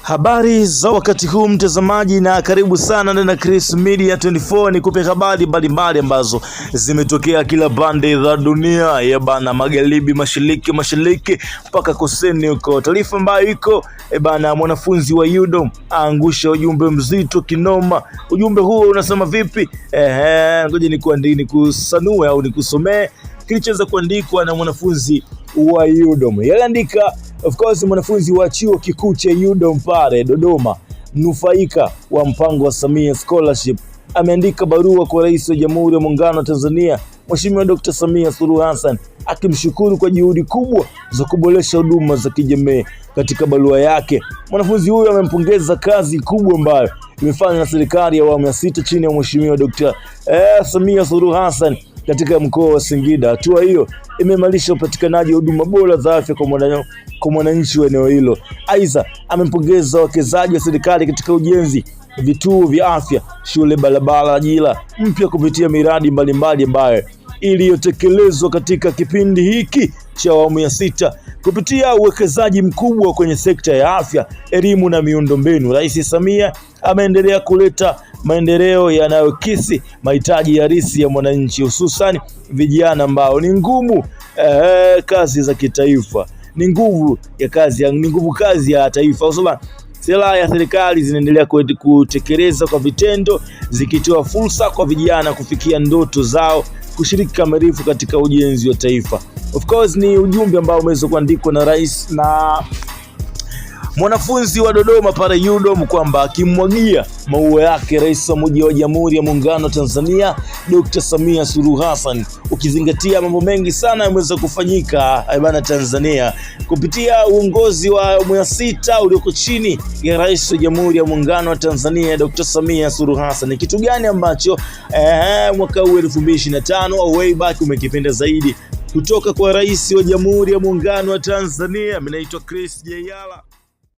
Habari za wakati huu mtazamaji, na karibu sana ndani ya Chris Media 24. Nikupe habari mbalimbali ambazo zimetokea kila pande za dunia ya bana, magharibi, mashariki mpaka kusini huko. Taarifa ambayo iko bana, mwanafunzi wa UDOM aangusha ujumbe mzito kinoma. Ujumbe huo unasema vipi? Ngoja nikusanue au nikusomee kilichoweza kuandikwa na mwanafunzi wa UDOM. Yaliandika of course mwanafunzi wa chuo kikuu cha UDOM pale Dodoma, mnufaika wa mpango wa Samia Scholarship, ameandika barua kwa Rais wa Jamhuri ya Muungano wa Tanzania Mheshimiwa Dr. Samia Suluhu Hassan akimshukuru kwa juhudi kubwa za kuboresha huduma za kijamii. Katika barua yake, mwanafunzi huyo amempongeza kazi kubwa ambayo imefanywa na serikali ya awamu ya 6 chini ya Mheshimiwa Dr. Samia Suluhu Hassan katika mkoa wa Singida. Hatua hiyo imeimarisha upatikanaji wa huduma bora za afya kwa mwananchi wa eneo hilo. Aidha, amempongeza wawekezaji wa serikali katika ujenzi vituo vya afya, shule, barabara, ajira mpya kupitia miradi mbalimbali ambayo iliyotekelezwa katika kipindi hiki cha awamu ya 6. Kupitia uwekezaji mkubwa kwenye sekta ya afya, elimu na miundombinu, Rais Samia ameendelea kuleta maendeleo yanayokisi mahitaji halisi ya mwananchi, hususan vijana ambao ni nguvu kazi za kitaifa, ni nguvu kazi ya taifa. Kwa sababu sera ya serikali zinaendelea kutekeleza kwa vitendo, zikitoa fursa kwa vijana kufikia ndoto zao, kushiriki kamilifu katika ujenzi wa taifa. Of course ni ujumbe ambao umeweza kuandikwa na rais na mwanafunzi wa Dodoma pale UDOM, kwamba akimwagia maua yake rais wa Jamhuri ya Muungano wa Tanzania Dr. Samia Suluhu Hassan, ukizingatia mambo mengi sana yameweza kufanyika bana Tanzania kupitia uongozi wa awamu ya 6 ulioko chini ya rais wa Jamhuri ya Muungano wa Tanzania Dr. Samia Suluhu Hassan. Ni kitu gani ambacho mwaka huu 2025 au way back umekipenda zaidi kutoka kwa rais wa Jamhuri ya Muungano wa Tanzania? Mimi naitwa Chris Jayala.